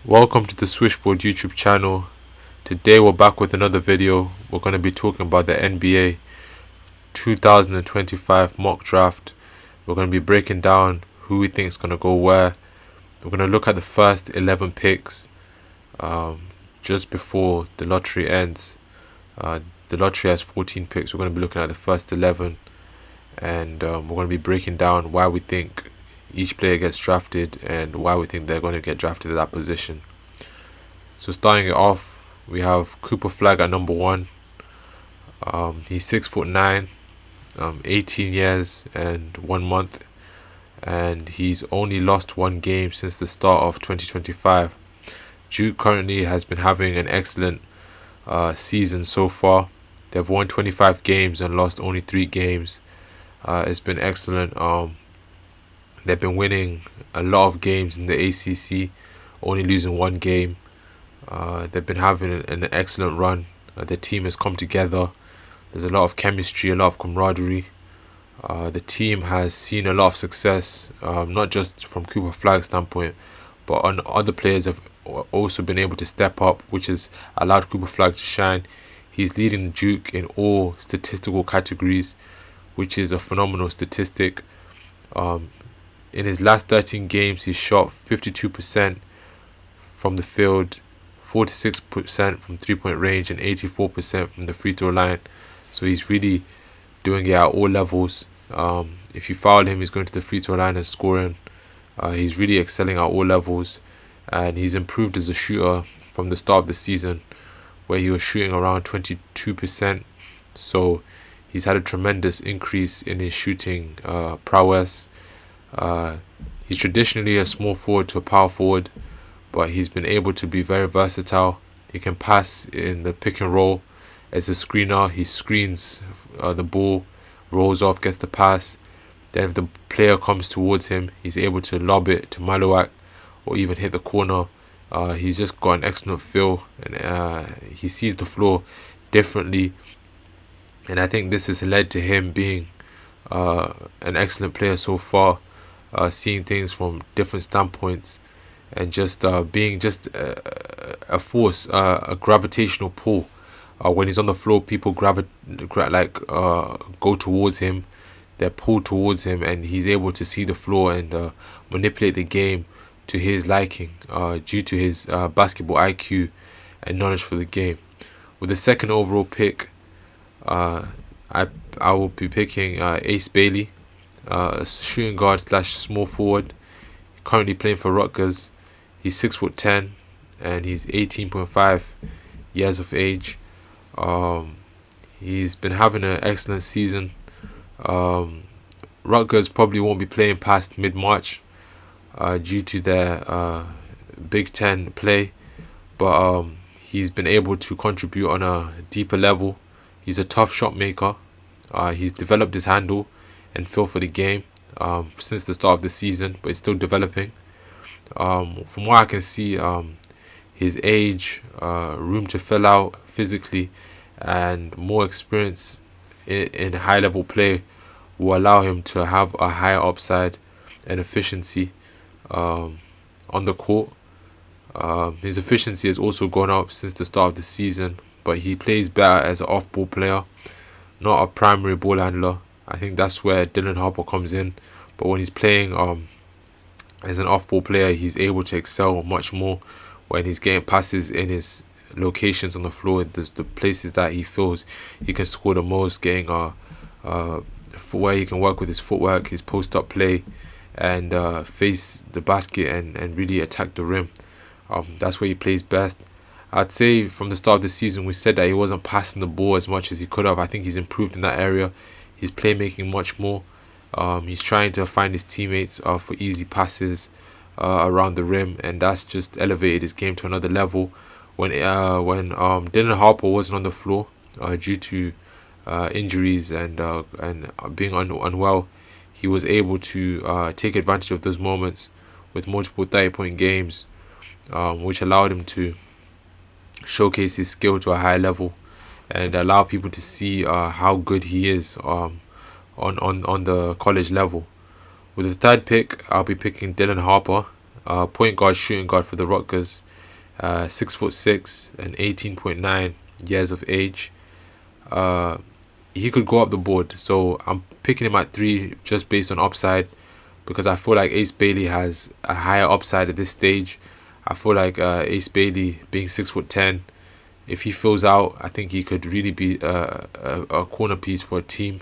Welcome to the Swishboard YouTube channel. Today we're back with another video. We're going to be talking about the NBA 2025 mock draft. We're going to be breaking down who we think is going to go where. We're going to look at the first 11 picks just before the lottery ends. The lottery has 14 picks. We're going to be looking at the first 11, and we're going to be breaking down why we think each player gets drafted and why we think they're going to get drafted at that position. So starting it off, we have Cooper Flagg at number 1. He's 6'9", 18 years and 1 month, and he's only lost 1 game since the start of 2025. Duke currently has been having an excellent season so far. They've won 25 games and lost only 3 games. It's been excellent. They've been winning a lot of games in the ACC, only losing 1 game. They've been having an excellent run. The team has come together. There's a lot of chemistry, a lot of camaraderie. The team has seen a lot of success, not just from Cooper Flagg's standpoint, but on other players have also been able to step up, which has allowed Cooper Flagg to shine. He's leading Duke in all statistical categories, which is a phenomenal statistic. In his last 13 games, he's shot 52% from the field, 46% from three-point range, and 84% from the free throw line. So he's really doing it at all levels. If you foul him, he's going to the free throw line and scoring. He's really excelling at all levels, and he's improved as a shooter from the start of the season, where he was shooting around 22%. So he's had a tremendous increase in his shooting prowess. He's traditionally a small forward to a power forward, but he's been able to be very versatile. He can pass in the pick and roll. As a screener, he screens the ball, rolls off, gets the pass. Then if the player comes towards him, he's able to lob it to Maluach or even hit the corner. He's just got an excellent feel, and he sees the floor differently. And I think this has led to him being an excellent player so far, seeing things from different standpoints, and just being just a force, a gravitational pull. When he's on the floor, people go towards him. They're pulled towards him, and he's able to see the floor and manipulate the game to his liking, due to his basketball IQ and knowledge for the game. With the second overall pick, I will be picking Ace Bailey, shooting guard / small forward, currently playing for Rutgers. He's 6'10", and he's 18.5 years of age. He's been having an excellent season. Rutgers probably won't be playing past mid-March due to their Big Ten play, but he's been able to contribute on a deeper level. He's a tough shot maker. He's developed his handle and feel for the game since the start of the season, but it's still developing. From what I can see, his age, room to fill out physically, and more experience in high-level play will allow him to have a higher upside and efficiency on the court. His efficiency has also gone up since the start of the season, but he plays better as an off-ball player, not a primary ball handler. I think that's where Dylan Harper comes in. But when he's playing as an off-ball player, he's able to excel much more when he's getting passes in his locations on the floor, the places that he feels he can score the most, getting where he can work with his footwork, his post-up play, and face the basket and really attack the rim. That's where he plays best. I'd say from the start of the season, we said that he wasn't passing the ball as much as he could have. I think he's improved in that area. He's playmaking much more. He's trying to find his teammates for easy passes around the rim, and that's just elevated his game to another level. When Dylan Harper wasn't on the floor due to injuries and being unwell, he was able to take advantage of those moments with multiple 30-point games, which allowed him to showcase his skill to a high level and allow people to see how good he is on the college level. With the third pick, I'll be picking Dylan Harper. point guard, shooting guard for the Rutgers. 6'6" and 18.9 years of age. He could go up the board, so I'm picking him at 3 just based on upside, because I feel like Ace Bailey has a higher upside at this stage. I feel like Ace Bailey, being 6'10", if he fills out, I think he could really be a corner piece for a team.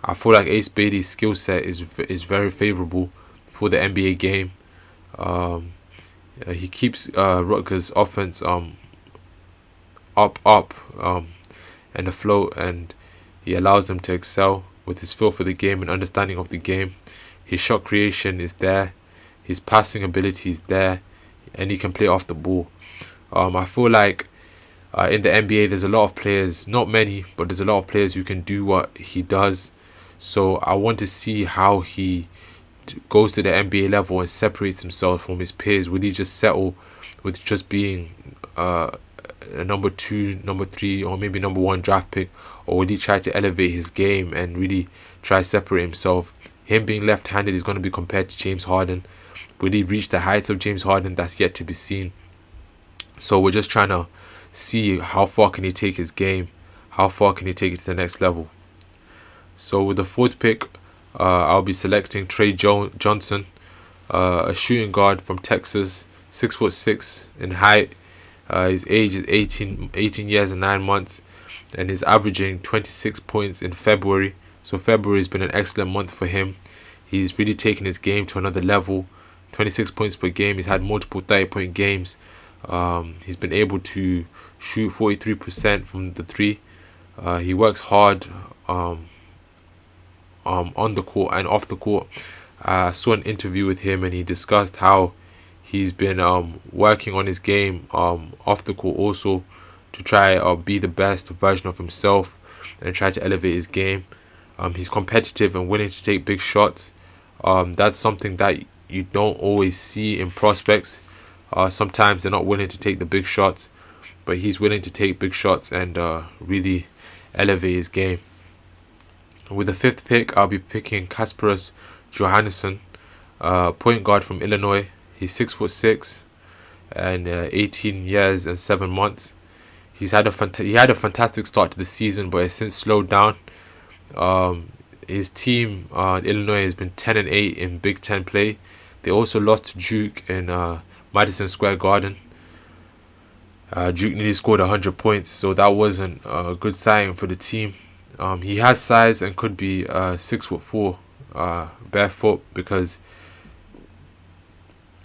I feel like Ace Bailey's skill set is very favorable for the NBA game. He keeps Rutgers' offense up and afloat, and he allows them to excel with his feel for the game and understanding of the game. His shot creation is there, his passing ability is there, and he can play off the ball. I feel like in the NBA there's a lot of players, not many, but there's a lot of players who can do what he does. So I want to see how he goes to the NBA level and separates himself from his peers. Will he just settle with just being a number 2, number 3, or maybe number 1 draft pick, or will he try to elevate his game and really try to separate himself? Him being left-handed is going to be compared to James Harden. Will he reach the heights of James Harden? That's yet to be seen. So we're just trying to see how far can he take his game, how far can he take it to the next level. So with the 4th pick, I'll be selecting Tre Johnson, a shooting guard from Texas, 6'6" in height. His age is 18 years and 9 months, and he's averaging 26 points in February. So February has been an excellent month for him. He's really taken his game to another level. 26 points per game. He's had multiple 30-point games. He's been able to shoot 43% from the 3. He works hard on the court and off the court. I saw an interview with him, and he discussed how he's been working on his game off the court also, to try be the best version of himself and try to elevate his game. He's competitive and willing to take big shots. That's something that you don't always see in prospects. Sometimes they're not willing to take the big shots, but he's willing to take big shots and really elevate his game. With the 5th pick, I'll be picking Kasparas Jakučionis, point guard from Illinois. He's 6'6" and 18 years and 7 months. He had a fantastic start to the season, but has since slowed down. His team, Illinois, has been 10-8 in Big Ten play. They also lost to Duke in Madison Square Garden. Duke nearly scored 100 points, so that wasn't a good sign for the team. He has size and could be 6'4", barefoot, because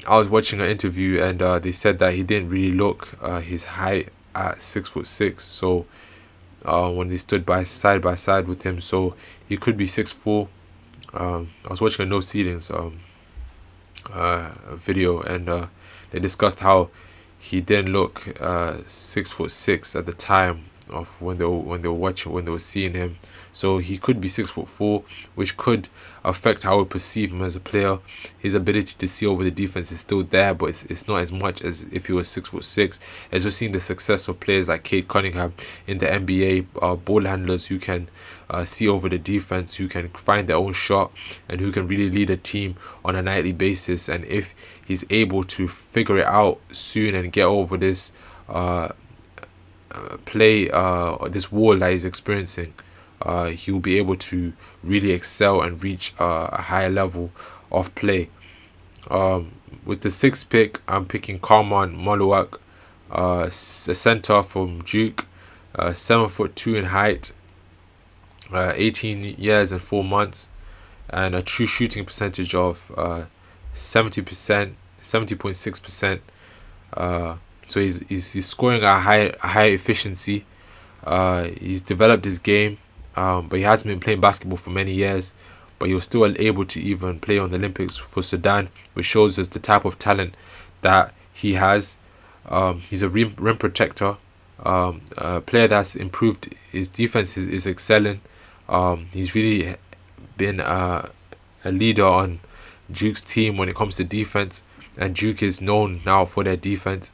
I was watching an interview and they said that he didn't really look his height at 6'6". So when they stood by side with him, so he could be 6'4". I was watching a No Ceilings video, and they discussed how he didn't look 6'6" at the time of when they were seeing him. So he could be 6'4", which could affect how we perceive him as a player. His ability to see over the defense is still there, but it's not as much as if he was 6'6". As we've seen the success of players like Cade Cunningham in the NBA, ball handlers who can see over the defense, who can find their own shot, and who can really lead a team on a nightly basis. And if he's able to figure it out soon and get over this this wall that he's experiencing, he will be able to really excel and reach a higher level of play. With the 6th pick, I'm picking Khaman Maluach, a center from Duke, 7'2" in height, 18 years and 4 months, and a true shooting percentage of 70.6%. So he's scoring a high efficiency. He's developed his game, but he hasn't been playing basketball for many years. But he was still able to even play on the Olympics for Sudan, which shows us the type of talent that he has. He's a rim protector, a player that's improved. His defense is excelling. He's really been a leader on Duke's team when it comes to defense, and Duke is known now for their defense.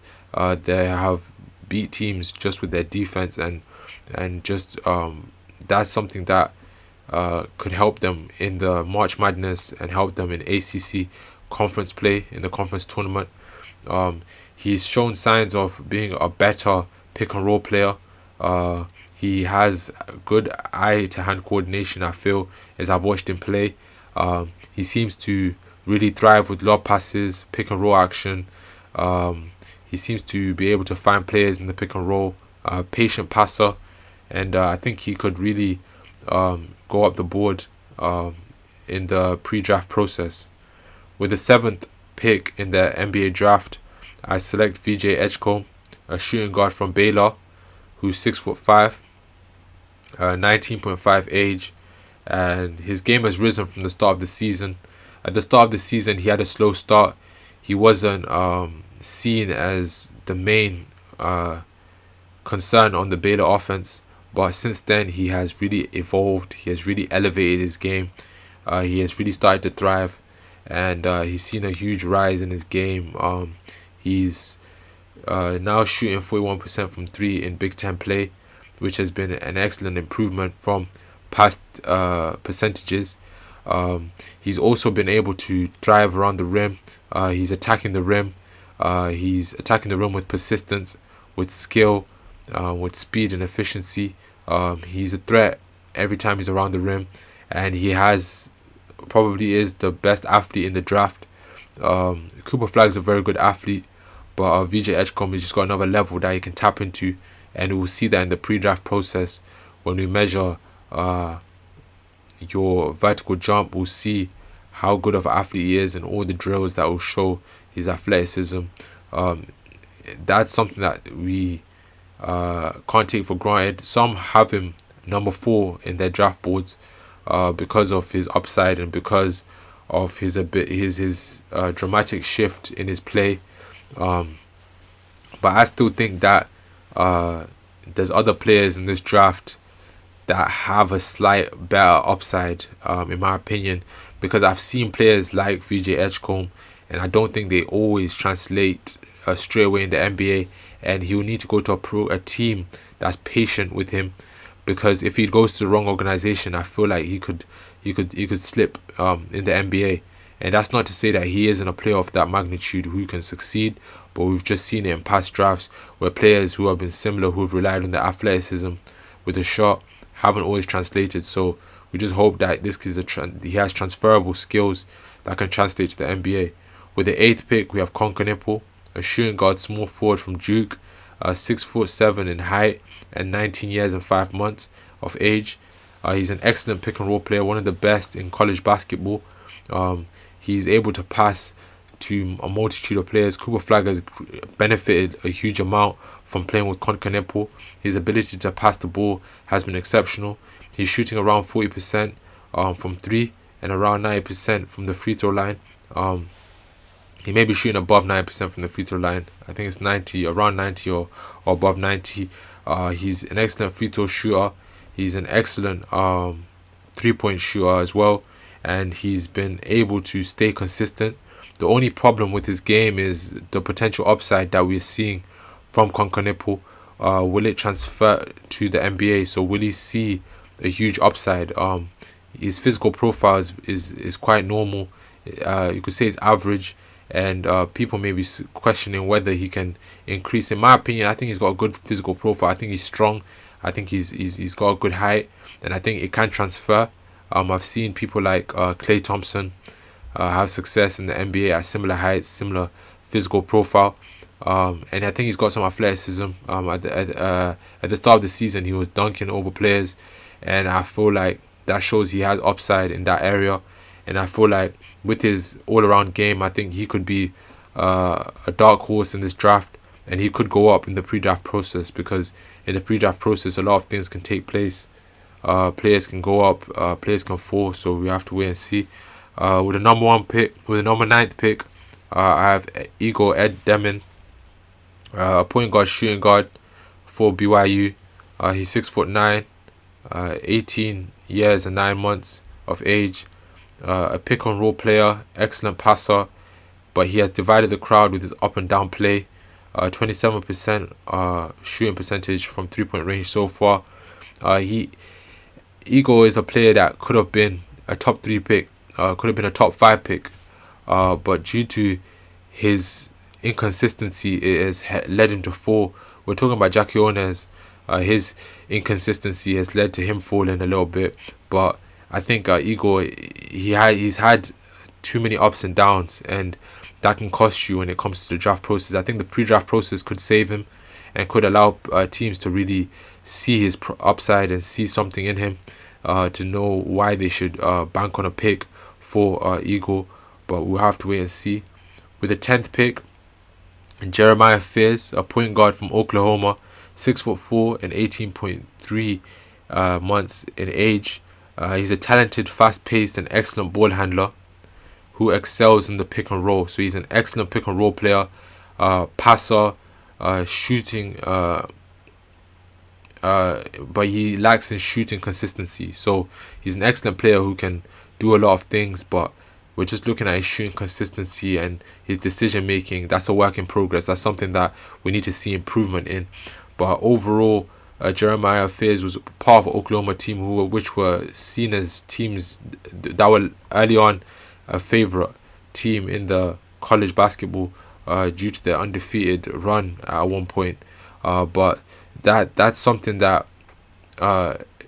They have beat teams just with their defense, and just that's something that could help them in the March Madness and help them in ACC conference play, in the conference tournament. He's shown signs of being a better pick and roll player. He has good eye-to-hand coordination, I feel, as I've watched him play. He seems to really thrive with lob passes, pick and roll action. He seems to be able to find players in the pick and roll. Patient passer, and I think he could really go up the board in the pre-draft process. With the 7th pick in the NBA draft, I select VJ Edgecombe, a shooting guard from Baylor, who's 6'5", 19.5 age, and his game has risen from the start of the season. At the start of the season, he had a slow start. He wasn't seen as the main concern on the Baylor offense, but since then he has really evolved. He has really elevated his game. He has really started to thrive, and he's seen a huge rise in his game. He's now shooting 41% from 3 in Big Ten play, which has been an excellent improvement from past percentages. He's also been able to thrive around the rim. He's attacking the rim. He's attacking the rim with persistence, with skill, with speed and efficiency. He's a threat every time he's around the rim, and he probably is the best athlete in the draft. Cooper Flagg is a very good athlete, but VJ Edgecombe has just got another level that he can tap into, and we'll see that in the pre-draft process when we measure your vertical jump. We'll see how good of an athlete he is and all the drills that will show his athleticism. That's something that we can't take for granted. Some have him number 4 in their draft boards because of his upside and because of his dramatic shift in his play. But I still think that there's other players in this draft that have a slight better upside, in my opinion, because I've seen players like VJ Edgecombe, and I don't think they always translate straight away in the NBA. And he'll need to go to a team that's patient with him, because if he goes to the wrong organization, I feel like he could slip in the NBA. And that's not to say that he isn't a player of that magnitude who can succeed, but we've just seen it in past drafts where players who have been similar, who've relied on their athleticism with the shot, haven't always translated. So we just hope that this is he has transferable skills that can translate to the NBA. With the 8th pick, we have Kon Knueppel, a shooting guard, small forward from Duke, 6'7" in height and 19 years and 5 months of age. He's an excellent pick and roll player, one of the best in college basketball. He's able to pass to a multitude of players. Cooper Flagg has benefited a huge amount from playing with Kon Knueppel. His ability to pass the ball has been exceptional. He's shooting around 40% from 3 and around 90% from the free throw line. He may be shooting above 9% from the free throw line. I think it's 90, around 90 or above 90. He's an excellent free throw shooter. He's an excellent 3-point shooter as well, and he's been able to stay consistent. The only problem with his game is the potential upside that we're seeing from Kon Knueppel. Will it transfer to the NBA? So will he see a huge upside? His physical profile is quite normal. You could say it's average, and people may be questioning whether he can increase. In my opinion, I think he's got a good physical profile. I think he's strong. I think he's got a good height, and I think it can transfer. I've seen people like Klay Thompson have success in the NBA at similar heights, similar physical profile, and I think he's got some athleticism. At the start of the season, he was dunking over players, and I feel like that shows he has upside in that area. And I feel like with his all-around game, I think he could be a dark horse in this draft, and he could go up in the pre-draft process, because in the pre-draft process, a lot of things can take place. Players can go up, players can fall, so we have to wait and see. With the number 9th pick, I have Egor Demin, a point guard, shooting guard for BYU. He's 6'9", 18 years and 9 months of age. A pick and roll player, excellent passer, but he has divided the crowd with his up and down play. 27% shooting percentage from 3-point range so far. Egor is a player that could have been a top 3 pick, could have been a top 5 pick. but due to his inconsistency, it has led him to fall. We're talking about Jakučionis. His inconsistency has led to him falling a little bit, but I think Egor, he's had too many ups and downs, and that can cost you when it comes to the draft process. I think the pre-draft process could save him and could allow teams to really see his upside and see something in him, to know why they should bank on a pick for Egor. But we'll have to wait and see. With the 10th pick, Jeremiah Fears, a point guard from Oklahoma, 6'4" and 18.3 months in age. He's a talented, fast-paced, and excellent ball handler who excels in the pick and roll. So he's an excellent pick and roll player, passer, shooting, but he lacks in shooting consistency. So he's an excellent player who can do a lot of things, but we're just looking at his shooting consistency and his decision making. That's a work in progress. That's something that we need to see improvement in. But overall, Jeremiah Fears was part of an Oklahoma team which were seen as teams that were early on a favorite team in the college basketball, due to their undefeated run at one point. But that's something that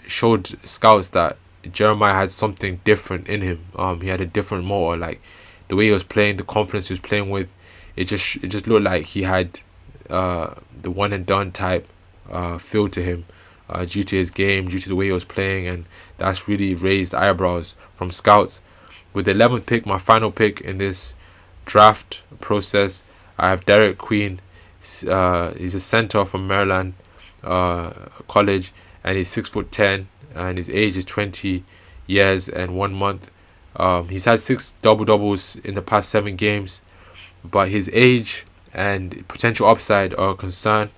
showed scouts that Jeremiah had something different in him. He had a different motor, like the way he was playing, the confidence he was playing with. It just looked like he had the one and done type feel to him, due to his game, due to the way he was playing, and that's really raised eyebrows from scouts. With the 11th pick, my final pick in this draft process, I have Derik Queen. He's a center from Maryland College, and he's 6'10", and his age is 20 years and 1 month. He's had 6 double-doubles in the past 7 games, but his age and potential upside are a concern.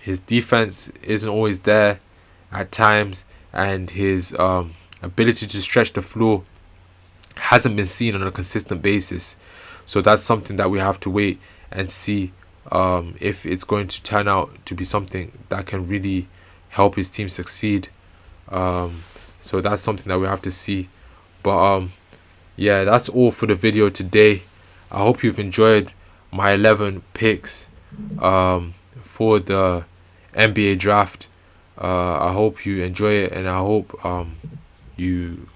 His defense isn't always there at times, and his ability to stretch the floor hasn't been seen on a consistent basis. So that's something that we have to wait and see if it's going to turn out to be something that can really help his team succeed. So that's something that we have to see. But yeah, that's all for the video today. I hope you've enjoyed my 11 picks for the NBA draft. I hope you enjoy it, and I hope you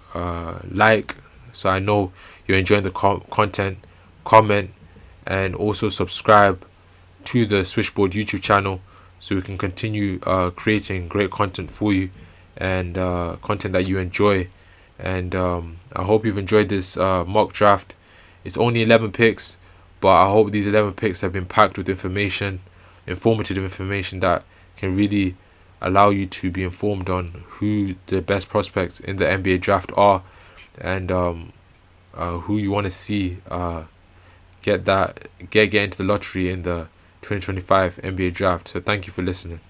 like, so I know you're enjoying the content. Comment and also subscribe to the Switchboard YouTube channel so we can continue creating great content for you, and content that you enjoy. And I hope you've enjoyed this mock draft. It's only 11 picks, but I hope these 11 picks have been packed with informative information that can really allow you to be informed on who the best prospects in the NBA draft are, and who you want to see get into the lottery in the 2025 NBA draft. So thank you for listening.